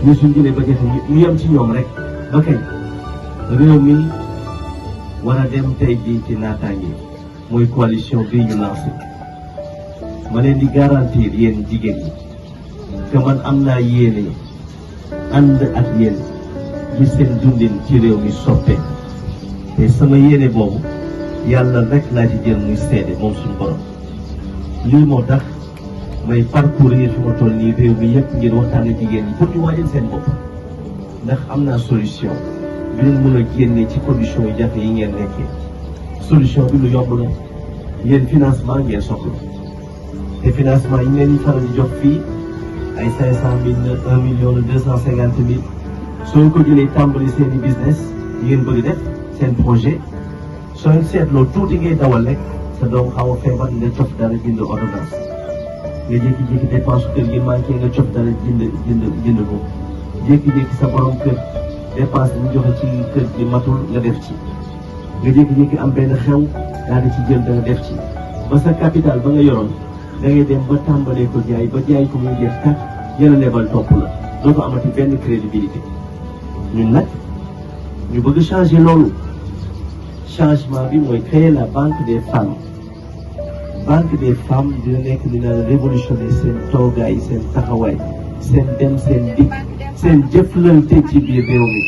ñu suñ jëlee ba jafe ñu yem ci ñoom rek ba kañ réew mi war a dem tey jii ci naataange mooy coalition bii ñu lancé ma leen di garantir yéen jigéen ñi que man am naa yéene ànd ak yéen ngir seen dundin ci réew mi soppe te sama yéene boobu yàlla rek laa ci jël muy seede moom suñu borom lii moo tax may parcourir fi ma toll nii réew mi yëpp ngir waxtaan ak jigéen ñi pour ñu waajal seen bopp ndax am naa solution bi leen mën a génne ci conditions yu jafe yi ngeen nekkee solution bi lu yomb la yéen financement ngeen soxla te financement yi ngeen di faral di jox fii ay 500 000 1 million 250 000 soo ko jëlee tàmbali seen i business yi ngeen bëgg def seen projet soo seetloo tuuti ngay dawal rek sa doom xaw a feebar nga cof dara jënd ordonnance nga jékki-jékki dépense kër gi manqué nga cof dara jënd ko jékki-jékki sa borom kër dépense bi joxe ci kër gi matul nga def ci nga jékki-jékki am benn xew daal di ci jël danga def ci ba sa capital ba nga yoroon da ngay dem ba tàmbalee ko jaay ba jaay ko muy jeex kat jëla lebal topp la doo ko amati benn crédibilité ñun nag ñu bëgg changer loolu changement bi mooy créer la banque des femmes dina nekk dina révolutionner seen toogaay seen taxawaay seen dem seen dikk seen jëflante ci biir réew mi